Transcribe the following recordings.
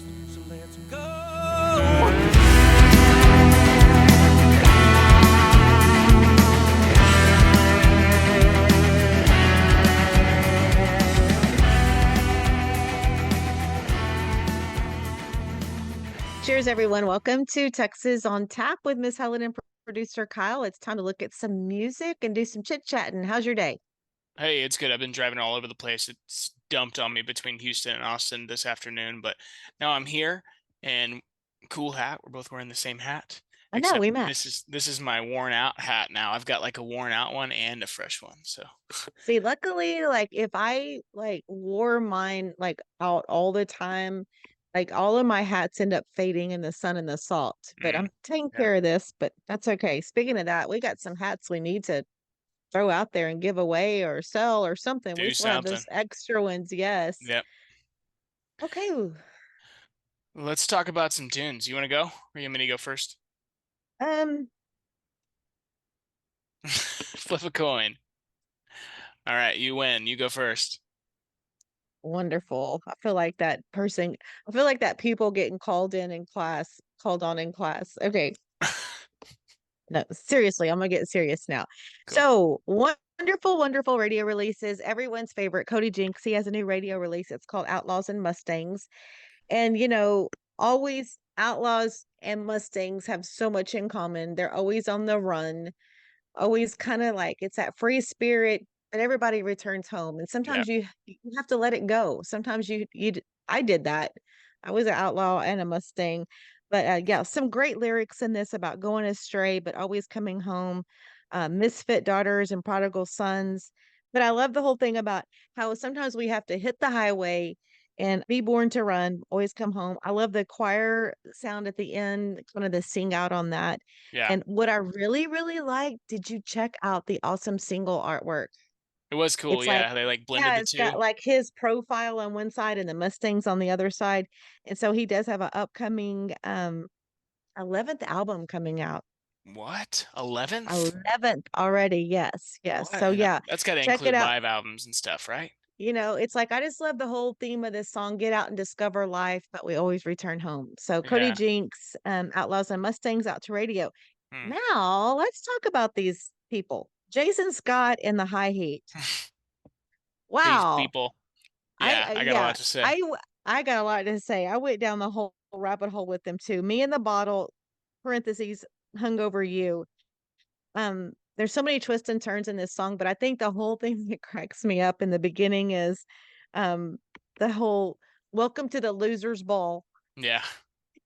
So let's go. Cheers, everyone. Welcome to Texas on Tap with Miss Helen and producer Kyle. It's time to look at some music and do some chit chatting. How's your day? Hey, it's good. I've been driving all over the place. It's dumped on me between Houston and Austin this afternoon, but now I'm here and cool hat. We're both wearing the same hat, I know except we this match. is this is my worn out hat now. I've got like a worn out one and a fresh one. So, See, luckily, like if I like wore mine like out all the time, like all of my hats end up fading in the sun and the salt. But mm, I'm taking yeah, care of this, but that's okay. Speaking of that, we got some hats we need to throw out there and give away or sell or something. We do still have something. those extra ones. Yes. Yep. Okay. Let's talk about some tunes. You want to go? Or you want me to go first? Um, Flip a coin. All right, you win. You go first. Wonderful. I feel like that people getting called on in class. Okay. No, seriously, I'm gonna get serious now. Cool. So, wonderful, wonderful radio releases. Everyone's favorite, Cody Jinks. He has a new radio release. It's called Outlaws and Mustangs. And, always outlaws and Mustangs have so much in common. They're always on the run, always kind of like it's that free spirit, but everybody returns home. And Yeah. sometimes you have to let it go. Sometimes I did that. I was an outlaw and a Mustang. But yeah, some great lyrics in this about going astray, but always coming home, misfit daughters and prodigal sons. But I love the whole thing about how sometimes we have to hit the highway and be born to run, always come home. I love the choir sound at the end, kind of the sing out on that. Yeah. And what I really, really like, did you check out the awesome single artwork? It was cool. It's like, Yeah, they like blended yeah, the it's two. got like his profile on one side and the Mustangs on the other side. And so he does have an upcoming 11th album coming out. What? 11th? 11th already. Yes, yes. What? So And yeah, that's got to check it include out. live albums and stuff, right? It's like I just love the whole theme of this song, get out and discover life, but we always return home. So Cody Yeah. Jinks, Outlaws and Mustangs out to radio. Hmm. Now let's talk about these people. Jason Scott in the high heat. These Wow. people. I Yeah, I got a yeah, lot to say. I got a lot to say. I went down the whole rabbit hole with them too. Me and the bottle, parentheses, hung over you. There's so many twists and turns in this song, but I think the whole thing that cracks me up in the beginning is um the whole welcome to the loser's ball. Yeah.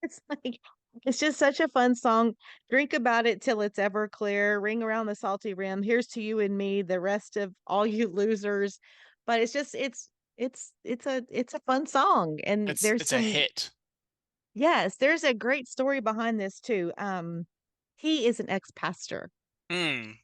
It's like it's just such a fun song. Drink about it till it's ever clear. Ring around the salty rim. Here's to you and me, the rest of all you losers. But it's a fun song. And It's a hit. there's a great story behind this too. He is an ex-pastor.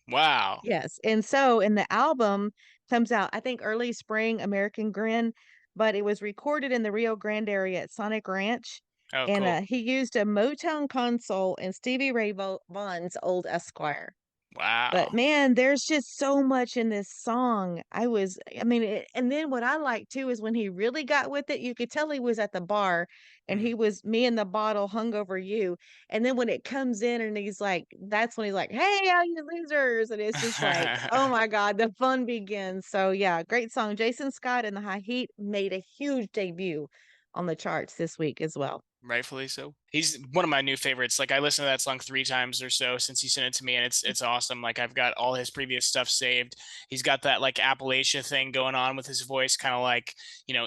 Wow. Yes. And so in the album comes out, I think early spring, American Grin, but it was recorded in the Rio Grande area at Sonic Ranch. Oh, And cool. he used a Motown console and Stevie Ray Vaughan's old Esquire. But Wow. man, there's just so much in this song. I mean, and then what I like too is when he really got with it, you could tell he was at the bar and Mm. he was me and the bottle hung over you. And then when it comes in and he's like, that's when he's like, hey, all you losers. And it's just like, oh my God, the fun begins. So yeah, great song. Jason Scott and the High Heat made a huge debut on the charts this week as well. Rightfully so. He's one of my new favorites. Like I listened to that song 3 times or so since he sent it to me, and it's awesome. Like I've got all his previous stuff saved. He's got that like Appalachia thing going on with his voice, kind of like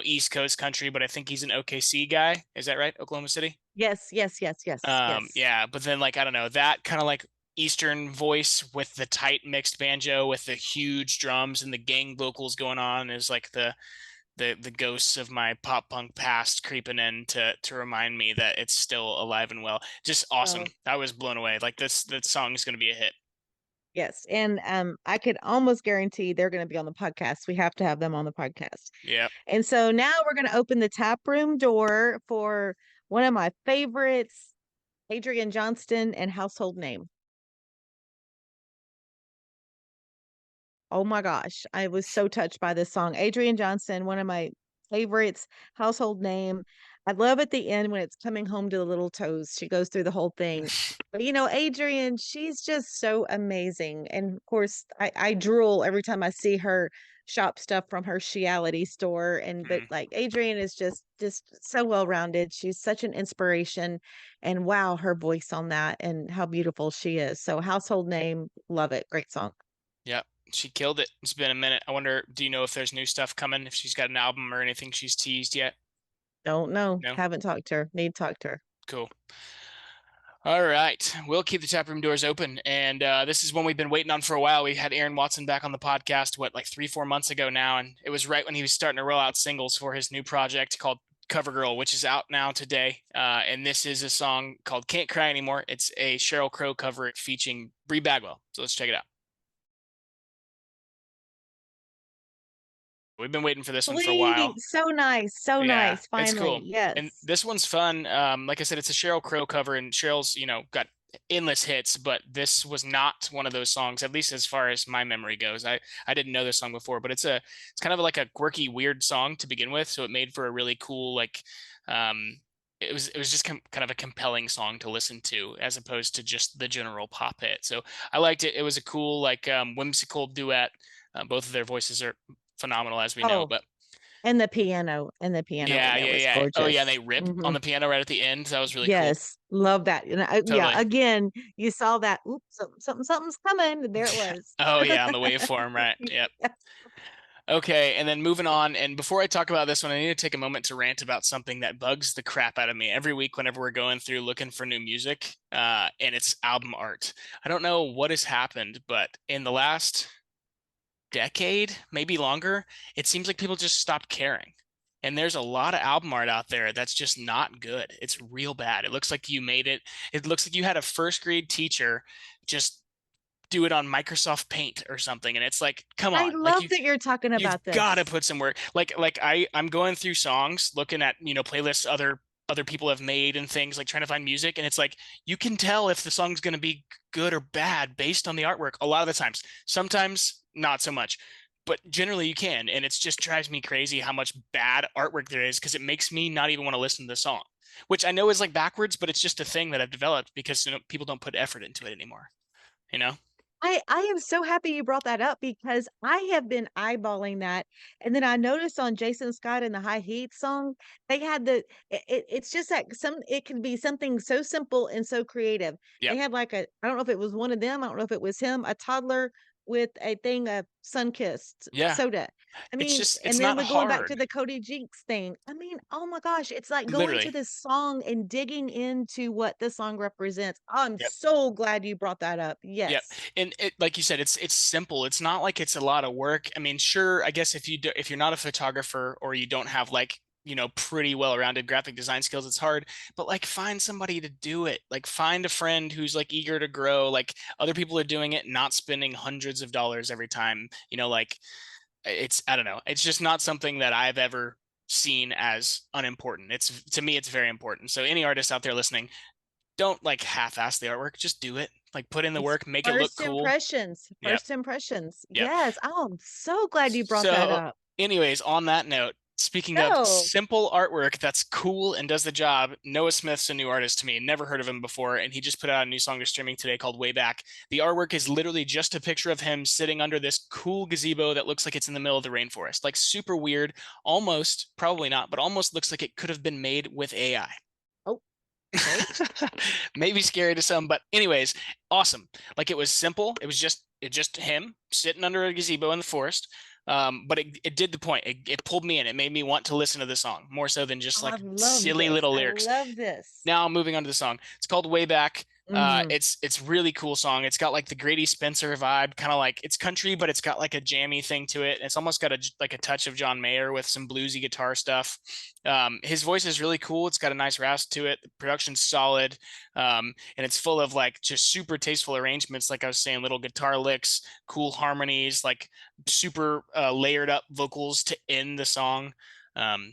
East Coast country. But I think he's an OKC guy. Is that right? Oklahoma City. Yes, yes, yes, yes, yes. Yeah. But then like I don't know that kind of like Eastern voice with the tight mixed banjo with the huge drums and the gang vocals going on is like the ghosts of my pop punk past creeping in to remind me that it's still alive and well. Just awesome. Oh, I was blown away. Like this song is going to be a hit. yes, and I could almost guarantee they're going to be on the podcast. We have to have them on the podcast. Yep. And so now we're going to open the tap room door for one of my favorites, Adrian Johnston and Household Name. Oh my gosh, I was so touched by this song. Adrian Johnston, one of my favorites. Household Name. I love at the end when it's coming home to the little toes. She goes through the whole thing. But Adrian, she's just so amazing. And of course, I drool every time I see her shop stuff from her Sheality store. And but like Adrian is just so well rounded. She's such an inspiration. And wow, her voice on that and how beautiful she is. So Household Name, love it. Great song. Yeah, she killed it. It's been a minute. I wonder, do you know if there's new stuff coming? If she's got an album or anything she's teased yet? Don't know. No? Haven't talked to her. Need to talk to her. Cool. All right. We'll keep the tap room doors open. And this is one we've been waiting on for a while. We had Aaron Watson back on the podcast, like 3-4 months ago now. And it was right when he was starting to roll out singles for his new project called CoverGirl, which is out now today. And this is a song called Can't Cry Anymore. It's a Sheryl Crow cover featuring Bri Bagwell. So let's check it out. We've been waiting for this one for a while. So nice. So nice. Finally. It's cool. Yes. And this one's fun. Like I said, it's a Sheryl Crow cover, and Cheryl's, got endless hits, but this was not one of those songs, at least as far as my memory goes. I didn't know this song before, but it's kind of like a quirky, weird song to begin with. So it made for a really cool, it was just kind of a compelling song to listen to as opposed to just the general pop hit. So I liked it. It was a cool, whimsical duet. Both of their voices are phenomenal, as we know, but and the piano was gorgeous. Oh yeah, and they rip on the piano right at the end. That was really cool. Yes, love that. Totally. Yeah, again, you saw that. Oops, something's coming. And there it was. Oh yeah, on the waveform, right? Yep. Okay, and then moving on. And before I talk about this one, I need to take a moment to rant about something that bugs the crap out of me every week whenever we're going through looking for new music, and it's album art. I don't know what has happened, but in the last decade, maybe longer, it seems like people just stopped caring. And there's a lot of album art out there that's just not good. It's real bad. It looks like you made it. It looks like you had a first grade teacher just do it on Microsoft Paint or something. And it's like, come on. I love that you're talking about this. You've got to put some work. I'm going through songs, looking at, playlists other people have made and things, like trying to find music. And it's like, you can tell if the song's going to be good or bad based on the artwork a lot of the times. Sometimes not so much, but generally you can. And it just drives me crazy how much bad artwork there is, because it makes me not even want to listen to the song, which I know is like backwards, but it's just a thing that I've developed because people don't put effort into it anymore. I am so happy you brought that up, because I have been eyeballing that. And then I noticed on Jason Scott and the High Heat song, they had it's just like it can be something so simple and so creative. Yep. They had I don't know if it was one of them. I don't know if it was him, a toddler with a thing of Sunkissed soda. I mean, and then we're going back to the Cody Jinks thing. I mean, oh my gosh, it's like going to this song and digging into what the song represents. I'm so glad you brought that up. Yes. Yep. And like you said, it's simple. It's not like it's a lot of work. I mean, sure, I guess if you're not a photographer, or you don't have pretty well-rounded graphic design skills, it's hard, but find somebody to do it. Find a friend who's eager to grow, other people are doing it, not spending hundreds of dollars every time, I don't know. It's just not something that I've ever seen as unimportant. To me, it's very important. So any artists out there listening, don't half-ass the artwork, just do it. Put in the work, make it look cool. First impressions. Yep. Yes. Oh, I'm so glad you brought that up. Anyways, on that note, speaking of simple artwork that's cool and does the job, Noah Smith's a new artist to me. Never heard of him before, and he just put out a new song to streaming today called Way Back. The artwork is literally just a picture of him sitting under this cool gazebo that looks like it's in the middle of the rainforest. Super weird, almost, probably not, but almost looks like it could have been made with AI. Oh. Okay. Maybe scary to some, but anyways, awesome. It was simple. It was just him sitting under a gazebo in the forest. But it did the point. It pulled me in. It made me want to listen to the song more so than just silly little lyrics. I love this. Now moving on to the song. It's called Way Back. It's really cool song. It's got the Grady Spencer vibe, kind of it's country, but it's got a jammy thing to it. It's almost got a touch of John Mayer with some bluesy guitar stuff. His voice is really cool. It's got a nice rasp to it. The production's solid. And it's full of just super tasteful arrangements. Like I was saying, little guitar licks, cool harmonies, super layered up vocals to end the song.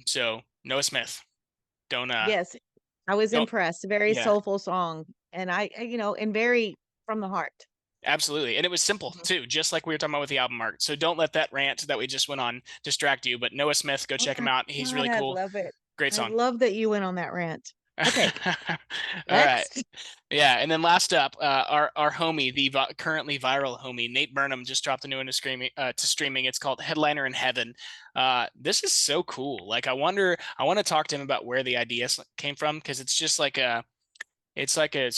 So Noah Smith, yes, I was impressed. Very soulful song. And and very from the heart. Absolutely. And it was simple too, just like we were talking about with the album art. So don't let that rant that we just went on distract you. But Noah Smith, go Oh check him my out. He's God, really I cool. love it. Great I song. love that you went on that rant. Okay, All right. next. Yeah. And then last up, our homie, the currently viral homie, Nate Burnham, just dropped a new one to streaming. It's called Headliner in Heaven. This is so cool. Like, I want to talk to him about where the idea came from, because it's just like it's like a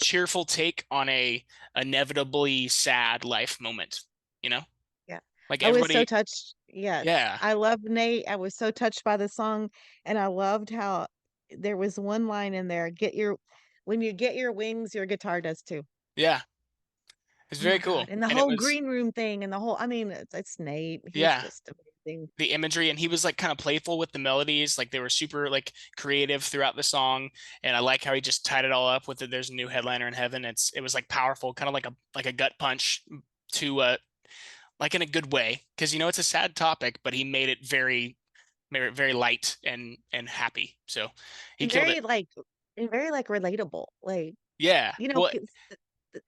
cheerful take on a inevitably sad life moment, you know? Yeah. Like I was so everybody, touched. Yes. yeah. I love Nate. I was so touched by the song, and I loved how there was one line in there, when you get your wings, your guitar does too. Yeah. It's Oh very my cool. God. And the And it whole was green room thing and the whole, I mean, it's Nate. He's yeah, just amazing. the imagery, and he was like kind of playful with the melodies, like they were super like creative throughout the song. And I like how he just tied it all up with it. There's a new headliner in heaven. It was like powerful, kind of like a gut punch to like in a good way, because it's a sad topic, but he made it very light and happy. So he And killed it. very like relatable. Like, Yeah. you know, Well, 'cause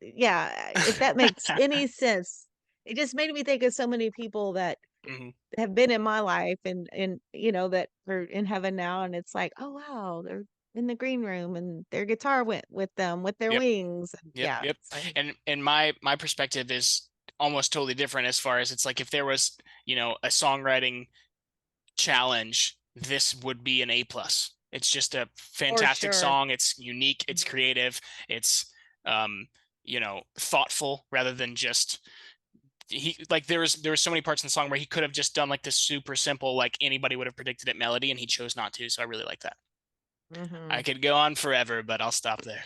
yeah, if that makes any sense. It just made me think of so many people that mhm. have been in my life and that are in heaven now, and it's like, oh wow, they're in the green room and their guitar went with them with their Yep. wings. And Yep. yeah, Yep. it's like And my perspective is almost totally different, as far as it's like if there was, a songwriting challenge, this would be an A plus. It's just a for fantastic sure. song. It's unique, it's Mhm. creative, it's thoughtful, rather than just he like there was so many parts in the song where he could have just done like this super simple, like anybody would have predicted it melody, and he chose not to. So I really like that. I Mhm. could go on forever, but I'll stop there.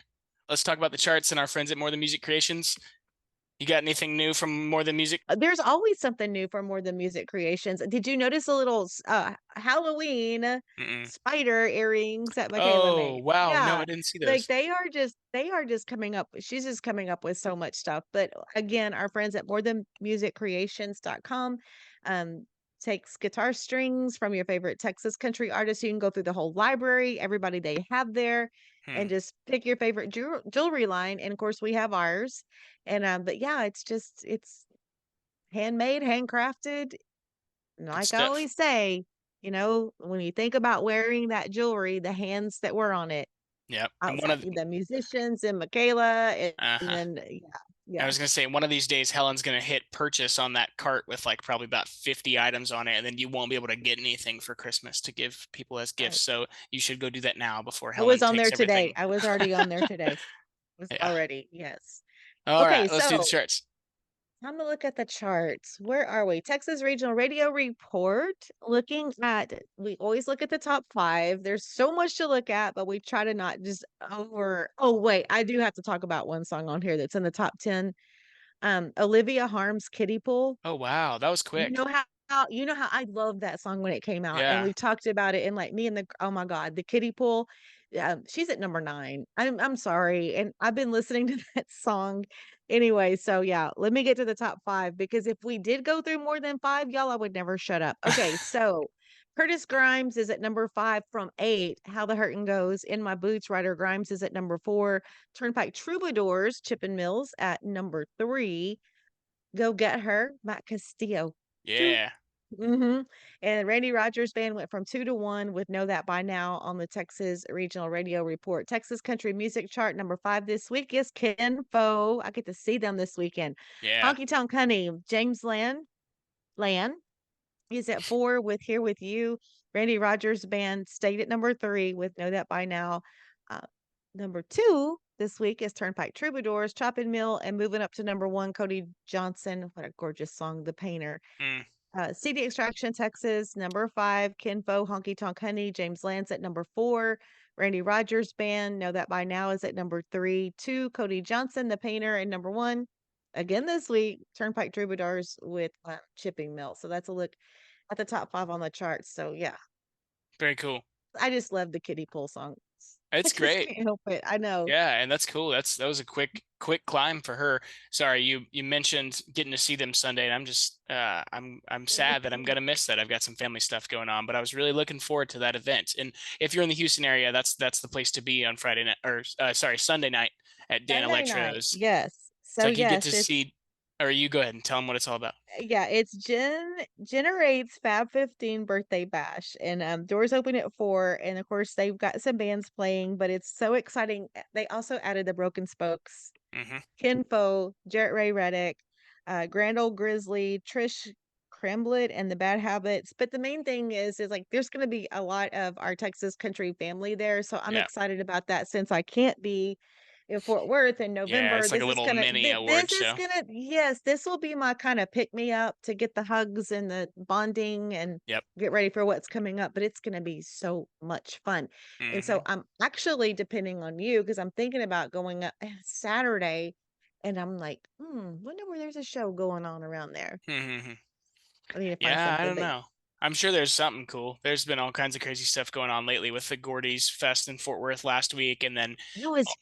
Let's talk about the charts and our friends at More Than Music Creations. You got anything new from More Than Music? There's always something new for More Than Music Creations. Did you notice the little Halloween Mm-mm. spider earrings that Michaela Oh, made? wow. No, Yeah. I didn't see Like those. they are just coming up. She's just coming up with so much stuff. But again, our friends at morethanmusiccreations.com takes guitar strings from your favorite Texas country artists. You can go through the whole library, everybody they have there, Hmm. and just pick your favorite jewelry line. And of course, we have ours. And but yeah, it's handmade, handcrafted. And Good like I stuff. always say, when you think about wearing that jewelry, the hands that were on it, Yep. And one outside of the musicians and Michaela, and uh-huh. then I yeah. was gonna say, one of these days Helen's gonna hit purchase on that cart with like probably about 50 items on it, and then you won't be able to get anything for Christmas to give people as gifts. Right. So you should go do that now before I was Helen on there takes today. everything. I was already on there today. Was Yeah. already, yes. All right, Okay, let's do the so charts. time to look at the charts. Where are we? Texas Regional Radio Report. We always look at the top five. There's so much to look at, but we try to not just over. Oh, wait, I do have to talk about one song on here that's in the top 10. Olivia Harm's Kiddie Pool. Oh wow, that was You quick. know how I loved that song when it came out, and Yeah. we've talked about it, and like me and the oh my God, the kiddie pool. She's at number 9. I'm sorry, and I've been listening to that song anyway. So yeah, let me get to the top 5, because if we did go through more than 5, y'all, I would never shut up. Okay, so Curtis Grimes is at number 5 from 8. How the Hurtin' Goes. In My Boots, Ryder Grimes is at number 4. Turnpike Troubadours, Chippin' Mills at number 3. Go Get Her, Matt Castillo. 2. Yeah. Mhm. And Randy Rogers Band went from 2 to 1 with Know That By Now on the Texas Regional Radio Report. Texas Country Music Chart number 5 this week is Ken Fo. I get to see them this weekend. Yeah. Honky Tonk Honey, James Land is at 4 with Here With You. Randy Rogers Band stayed at number 3 with Know That By Now. Uh, Number 2 this week is Turnpike Troubadours, Chopping Mill, and moving up to number 1, Cody Johnson. What a gorgeous song, The Painter. Mm, CD Extraction, Texas, number 5, Kinfo, Honky Tonk Honey, James Lance at number 4, Randy Rogers Band, Know That By Now is at number 3, 2, Cody Johnson, The Painter, and number 1, again this week, Turnpike Troubadours with Chipping Mill. So that's a look at the top 5 on the charts. So yeah, very cool. I just love the kiddie pool song. I It's just great. can't help it. I know. Yeah, and that's cool. That was a quick climb for her. Sorry, you mentioned getting to see them Sunday, and I'm sad that I'm gonna miss that. I've got some family stuff going on, but I was really looking forward to that event. And if you're in the Houston area, that's the place to be on Friday night, or sorry, Sunday night at Dan Sunday night. Electro's. Yes. It's So like you get yes, to it's see, or you go ahead and tell them what it's all about. yeah, it's Generate's Fab 15 birthday bash, and doors open at 4, and of course they've got some bands playing, but it's so exciting. They also added the Broken Spokes, Hmm. Kinfo, Jarrett Ray Reddick, Grand Old Grizzly, Trish Kremblett, and the Bad Habits. But the main thing is like there's going to be a lot of our Texas country family there, so I'm Yeah. excited about that since I can't be in Fort Worth in Yeah. November. It's like a This is little gonna mini this award is show. gonna yes, this will be my kind of pick me up to get the hugs and the bonding and Yep. get ready for what's coming up. But it's gonna be so much fun. And so Hmm. I'm actually depending on you because I'm thinking about going up Saturday, and I'm like, wonder where there's a show going on around there. Hmm. I need to find Yeah, I something, don't but know. I'm sure there's something cool. There's been all kinds of crazy stuff going on lately with the Gordy's Fest in Fort Worth last week, and then it was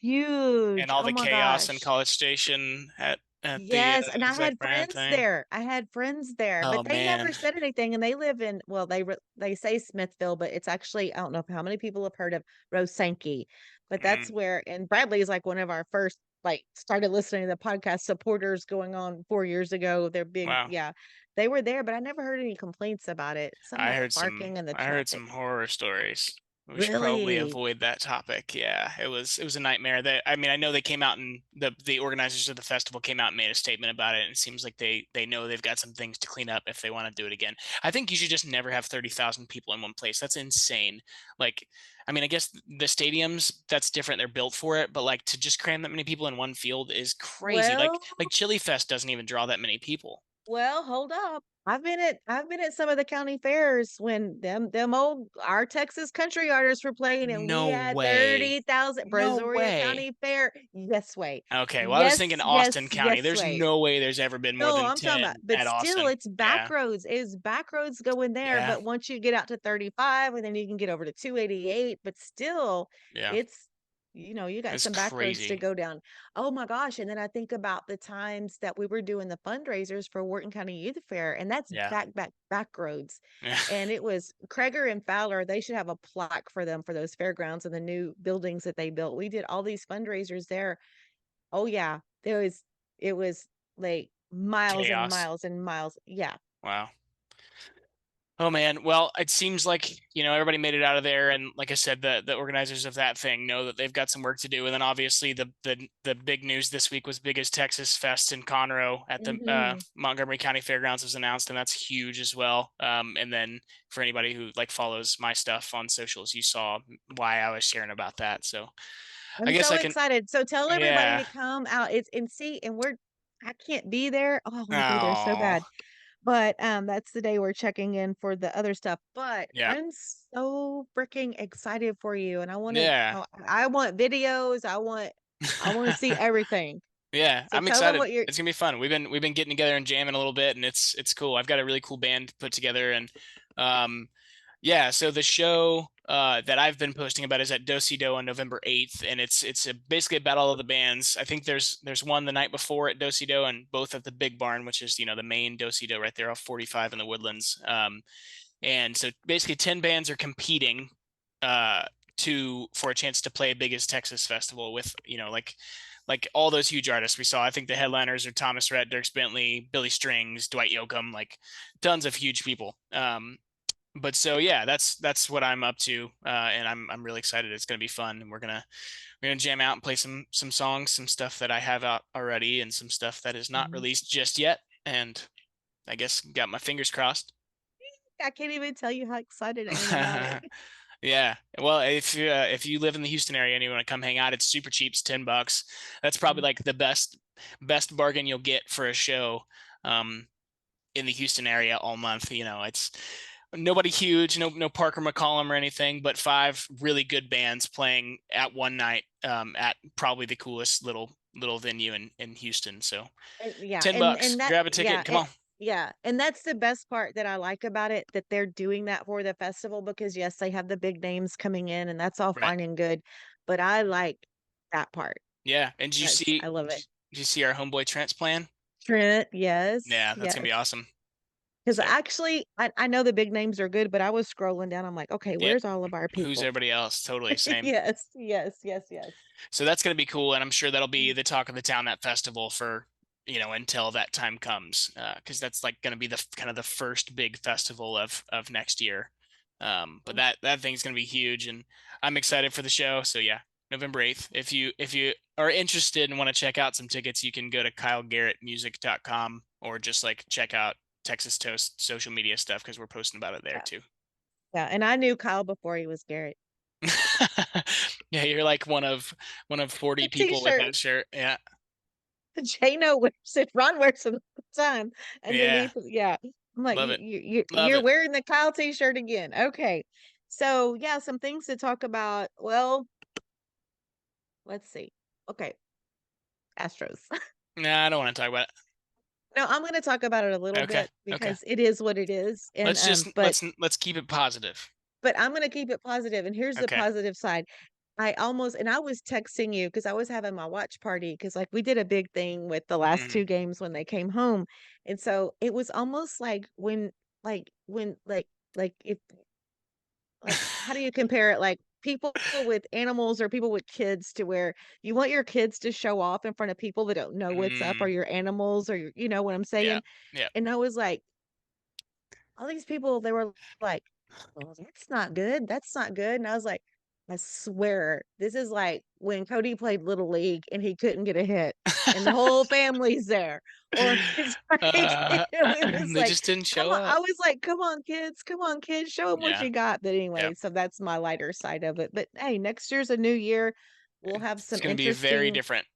and huge. all Oh the my chaos in gosh. College Station at the Yes, and I Zach had Bryan friends thing. there. I had friends there, Oh but they never man. said anything. And they live in, well, they say Smithville, but it's actually I don't know how many people have heard of Rosanki, but that's Mm, where. And Bradley is like one of our first like started listening to the podcast supporters going on 4 years ago. They're big, wow. yeah. They were there, but I never heard any complaints about it. Some of the parking and the I heard traffic. some horror stories. We should probably Really? avoid that topic. Yeah, it was a nightmare. I mean, I know they came out and the organizers of the festival came out and made a statement about it. And it seems like they know they've got some things to clean up if they want to do it again. I think you should just never have 30,000 people in one place. That's insane. Like, I mean, I guess the stadiums, that's different. They're built for it, but like to just cram that many people in one field is crazy. Well, Like Chili Fest doesn't even draw that many people. Well, hold up. I've been at some of the county fairs when them old our Texas country artists were playing and we No had way. 30,000 No Brazoria way. County Fair. Yes way. Okay, well, I was Yes, thinking yes, Austin County. yes There's way. no way there's ever been more No, than I'm talking about, 10 but at still Austin. it's back Yeah, roads. It's back roads going there. yeah, But once you get out to 35 and then you can get over to 288, but still yeah. it's you got It's some back roads to crazy. go down. Oh my gosh. And then I think about the times that we were doing the fundraisers for Wharton County Youth Fair, and that's Yeah. back roads. Yeah. And it was Kreger and Fowler, they should have a plaque for them for those fairgrounds and the new buildings that they built. We did all these fundraisers there. Oh yeah, it was like miles and Chaos. miles and miles. Yeah. Wow. Oh man. Well, it seems like, everybody made it out of there, and like I said, the organizers of that thing know that they've got some work to do. And then obviously the big news this week was Big as Texas Fest in Conroe at the Hmm. Montgomery County Fairgrounds was announced, and that's huge as well. And then for anybody who like follows my stuff on socials, you saw why I was sharing about that. So I I'm guess so I can. excited. So tell everybody Yeah. to come out. It's and see, and I can't be there. Oh, I want to be there so Oh, bad. But that's the day we're checking in for the other stuff. But yeah. I'm so freaking excited for you. And Yeah. I want videos. I want to see everything. Yeah, So I'm tell them excited. what you're It's gonna be fun. We've been getting together and jamming a little bit, and it's cool. I've got a really cool band put together, and um, yeah. So the show that I've been posting about is at Do on November 8th, and it's basically a battle of the bands. I think there's one the night before at Do and both at the Big Barn, which is the main Do right there off 45 in the Woodlands. And so basically 10 bands are competing uh for a chance to play Biggest Texas Festival with like all those huge artists we saw. I think the headliners are Thomas Rhett, Dirk Bentley, Billy Strings, Dwight Yoakam, like tons of huge people. But so yeah, that's what I'm up to, and I'm really excited. It's gonna be fun, and we're gonna jam out and play some songs, some stuff that I have out already, and some stuff that is not Mhm. released just yet. And I guess got my fingers crossed. I can't even tell you how excited I am about it. Yeah. Well, if you live in the Houston area and you want to come hang out, it's super cheap. It's $10. That's probably Mhm. like the best bargain you'll get for a show um in the Houston area all month. It's nobody huge, no Parker McCollum or anything, but five really good bands playing at one night at probably the coolest little venue in Houston. So And yeah, 10 and bucks, that grab a ticket yeah, and come on. yeah, and that's the best part that I like about it, that they're doing that for the festival because yes, they have the big names coming in and that's all Right. fine and good, but I like that part. Yeah. And I love it. did you see our homeboy Trent's plan? Trent, yes, Yeah, that's gonna yes. be awesome. Because So actually, I know the big names are good, but I was scrolling down. I'm like, okay, yep. where's all of our Who's people? everybody else? Totally same. Yes, yes, yes, yes. So that's going to be cool. And I'm sure that'll be the talk of the town, that festival for, until that time comes. Cause that's like going to be the kind of the first big festival of next year. But that thing's going to be huge and I'm excited for the show. So yeah, November 8th. If you are interested and want to check out some tickets, you can go to kylegarrettmusic.com or just like check out Texas Toast social media stuff because we're posting about it there Yeah. too. Yeah. And I knew Kyle before he was Garrett. Yeah, you're like one of 40 people with T-shirt. that shirt. Yeah. Jano wears it. Ron wears it all the time. Yeah. Underneath, yeah. I'm like, Love it. Love you're it. wearing the Kyle T-shirt again. Okay. So yeah, some things to talk about. Well, let's see. Okay, Astros. Nah, I don't want to talk about No, I'm going to talk about it a it. little Okay. bit Okay. because it is what it is. And Let's just let's keep it positive. but I'm going to keep it positive. And here's the Okay. positive side. I was texting you because I was having my watch party because like we did a big thing with the last Mhm. two games when they came home. And so it was almost like when like if like how do you compare it? Like people with animals or people with kids to where you want your kids to show off in front of people that don't know what's up or Mm, your animals or your, you know what I'm yeah. saying? Yeah. And I was like, all these people, they were like, well, that's not good. That's not good. And I was like, I swear, this is like when Cody played Little League and he couldn't get a hit and the whole family's there. Or it's like, it was They like, just didn't come show on. I up. was like, come on, kids, show them what Yeah. you got. But Yeah. anyway, so that's my lighter side of it. But hey, next year's a new year. We'll have It's some going to be very interesting, different.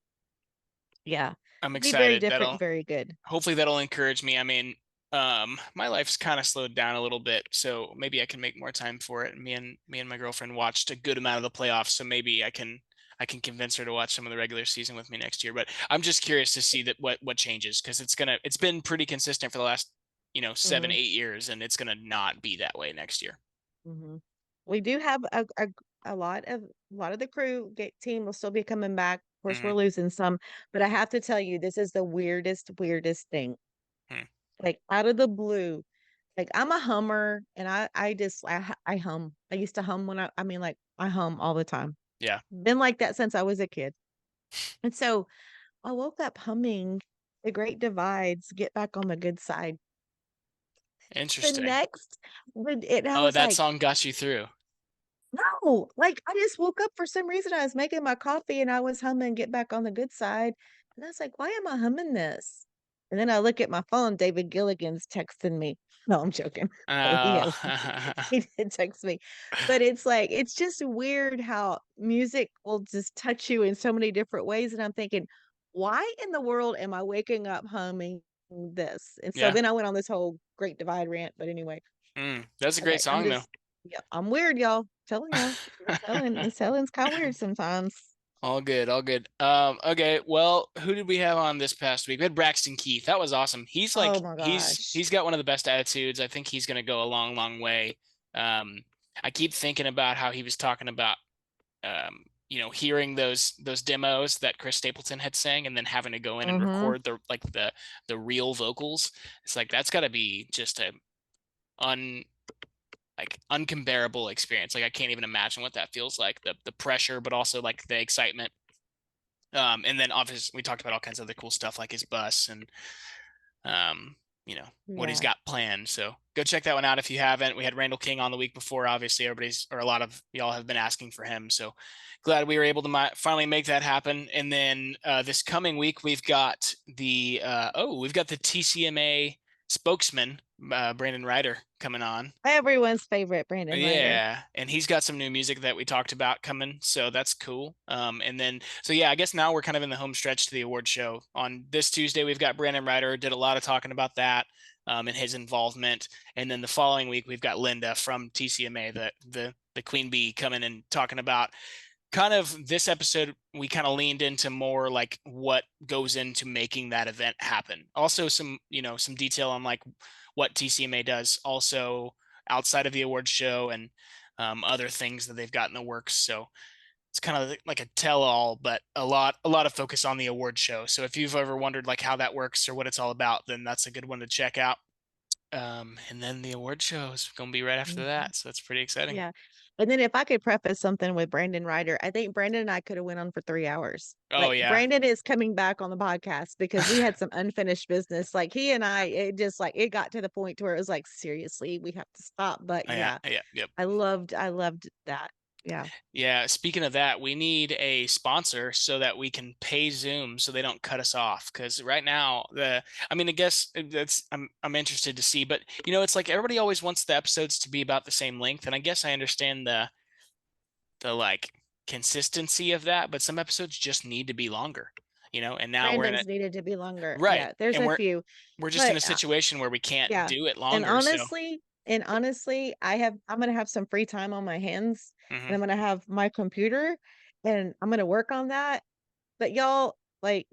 yeah, I'm it'll be very excited. different and That'll very good. hopefully that'll encourage me. I mean, my life's kind of slowed down a little bit, so maybe I can make more time for it. Me and my girlfriend watched a good amount of the playoffs, so maybe I can convince her to watch some of the regular season with me next year. But I'm just curious to see that what changes because it's been pretty consistent for the last, seven, Hmm. 8 years, and it's gonna not be that way next year. Hmm. We do have a lot of the team will still be coming back. Of course, Hmm. we're losing some, but I have to tell you, this is the weirdest thing. Hmm. Like out of the blue, like I'm a hummer, and I hum. I used to hum when I mean like I hum all the time. Yeah. Been like that since I was a kid, and so I woke up humming "The Great Divides." Get back on the good side. The Interesting. next, and I Oh, was that like, song got you through. no, like, I just woke up for some reason, I was making my coffee and I was humming Get Back on the Good Side, and I was like, "Why am I humming this?" And then I look at my phone, David Gilligan's texting me. No, I'm joking. Oh, he Uh, has he did text me. But it's like, it's just weird how music will just touch you in so many different ways, and I'm thinking, "Why in the world am I waking up humming this?" And so yeah. then I went on this whole Great Divide rant, but anyway. That's a great Okay, I'm song though. just yeah, I'm weird, y'all. Telling y'all. Miss Helen's kind of weird sometimes. All good, all good. Okay, well, who did we have on this past week? We had Braxton Keith. That was awesome. He's Oh like my he's gosh. he's got one of the best attitudes. I think he's gonna go a long, long way. Um, I keep thinking about how he was talking about hearing those demos that Chris Stapleton had sang and then having to go in and Mm-hmm. record the real vocals. It's like that's gotta be just a un like uncomparable experience. Like I can't even imagine what that feels like. The pressure, but also like the excitement. And then obviously we talked about all kinds of other cool stuff like his bus and um, what he's Yeah. got planned. So go check that one out if you haven't. We had Randall King on the week before. Obviously, a lot of y'all have been asking for him. So glad we were able to finally make that happen. And then this coming week we've got the TCMA spokesman Brandon Ryder coming on. Everyone's favorite Brandon Ryder. Yeah, and he's got some new music that we talked about coming, so that's cool. And then so yeah, I guess now we're kind of in the home stretch to the award show. On this Tuesday, we've got Brandon Ryder, did a lot of talking about that, and his involvement. And then the following week, we've got Linda from TCMA, the Queen Bee, coming and talking about kind of this episode. We kind of leaned into more like what goes into making that event happen. Also, some detail on like what TCMA does also outside of the awards show and other things that they've got in the works. So it's kind of like a tell-all, but a lot of focus on the award show. So if you've ever wondered like how that works or what it's all about, then that's a good one to check out. And then the award show is going to be right after Mhm. that. So that's pretty exciting. Yeah. And then if I could preface something with Brandon Ryder, I think Brandon and I could have went on for 3 hours. Oh, Like yeah. Brandon is coming back on the podcast because we had some unfinished business. Like he and I, it just like it got to the point to where it was like, seriously, we have to stop. But Yeah. yeah, Yeah. Yep. I loved that. Yeah. Yeah. Speaking of that, we need a sponsor so that we can pay Zoom so they don't cut us off. Because right now, I mean, I guess that's I'm interested to see, but it's like everybody always wants the episodes to be about the same length, and I guess I understand the like consistency of that, but some episodes just need to be longer. And now we're in Brandon's it. needed to be longer. Right. Yeah. There's And a we're few, we're just in but a situation where we can't yeah. do it And longer. So honestly, I'm gonna have some free time on my hands and mhm. I'm gonna have my computer and I'm gonna work on that. But y'all, like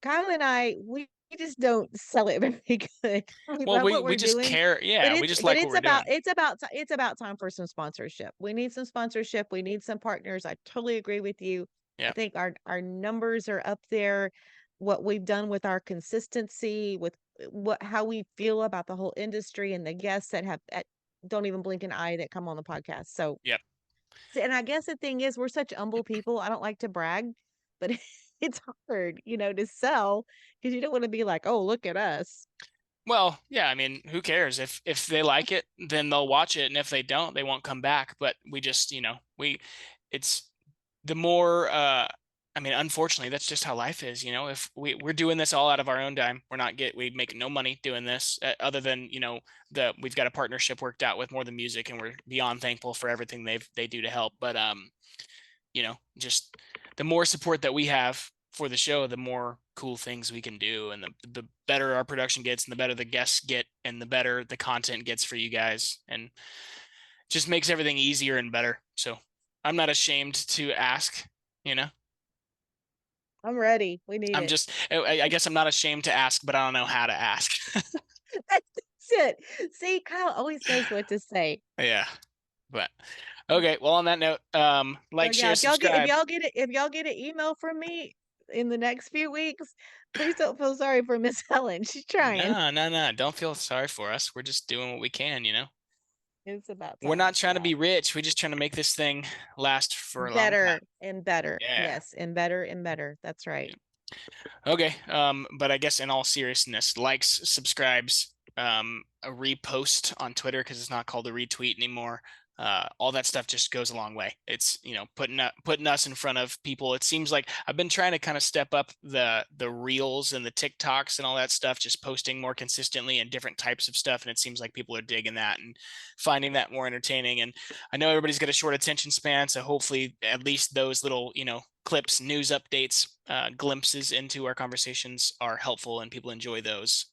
Kyle and we just don't sell it very good. We Well, love we what we we're just doing, care. but Yeah, we just like what it's we're doing. it's about time for some sponsorship. We need some sponsorship. We need some partners. I totally agree with you. I Yeah. think our numbers are up there. What we've done with our consistency, with what how we feel about the whole industry and the guests that don't even blink an eye that come on the podcast. So Yep. and I guess the thing is, we're such humble people. I don't like to brag, but it's hard, to sell because you don't want to be like, oh, look at us. Well, yeah, I mean, who cares? If they like it, then they'll watch it, and if they don't, they won't come back. But we just, it's the more I mean, unfortunately, that's just how life is, If we're doing this all out of our own dime, we make no money doing this other than, we've got a partnership worked out with More Than Music, and we're beyond thankful for everything they do to help. But just the more support that we have for the show, the more cool things we can do, and the better our production gets, and the better the guests get, and the better the content gets for you guys, and just makes everything easier and better. So I'm not ashamed to ask, you know. I'm ready. We need I'm it. just, I guess I'm not ashamed to ask, but I don't know how to ask. That's it. See, Kyle always knows what to say. Yeah, but okay. Well, on that note, So like, yeah, share, if subscribe. y'all get an email from me in the next few weeks, please don't feel sorry for Miss Helen. She's trying. No, no, no. Don't feel sorry for us. We're just doing what we can. It's about We're time. not trying to Yeah. be rich. We're just trying to make this thing last for a long time. Better and better. Yeah. Yes, and better and better. That's right. Okay. But I guess in all seriousness, likes, subscribes, a repost on Twitter because it's not called a retweet anymore. All that stuff just goes a long way. It's putting us in front of people. It seems like I've been trying to kind of step up the reels and the TikToks and all that stuff, just posting more consistently and different types of stuff. And it seems like people are digging that and finding that more entertaining. And I know everybody's got a short attention span, so hopefully at least those little clips, news updates, glimpses into our conversations are helpful and people enjoy those.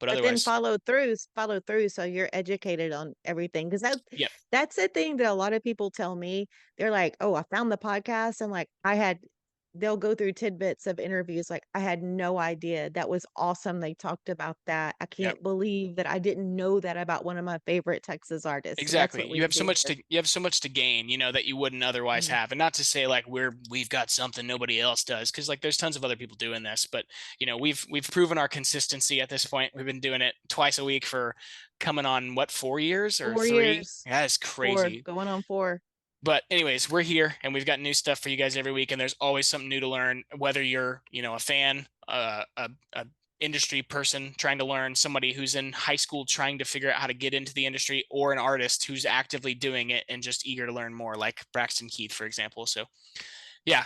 But But then otherwise, follow through so you're educated on everything. Because yep, that's the thing that a lot of people tell me. They're like, oh, I found the podcast. And like they'll go through tidbits of interviews. Like, I had no idea. That was awesome. They talked about that. I yep. can't believe that I didn't know that about one of my favorite Texas artists. And that's Exactly. what we do here. You have so much to gain, that you wouldn't otherwise Mhm. have. And not to say like we've got something nobody else does, because like there's tons of other people doing this, but we've proven our consistency at this point. We've been doing it twice a week for coming on what, 4 years or 3? 4 years. Yeah, it's Four. crazy. Going on 4. But anyways, we're here and we've got new stuff for you guys every week, and there's always something new to learn, whether you're, a fan, a industry person trying to learn, somebody who's in high school trying to figure out how to get into the industry, or an artist who's actively doing it and just eager to learn more, like Braxton Keith, for example. So yeah,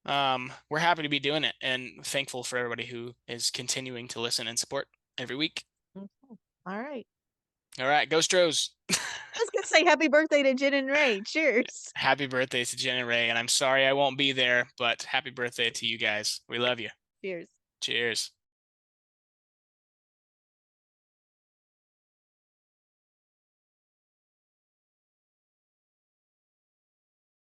we're happy to be doing it and thankful for everybody who is continuing to listen and support every week. Mhm. All right. All right, go Stros. I was gonna say happy birthday to Jen and Ray. Cheers. Happy birthday to Jen and Ray, and I'm sorry I won't be there, but happy birthday to you guys. We love you. Cheers. Cheers.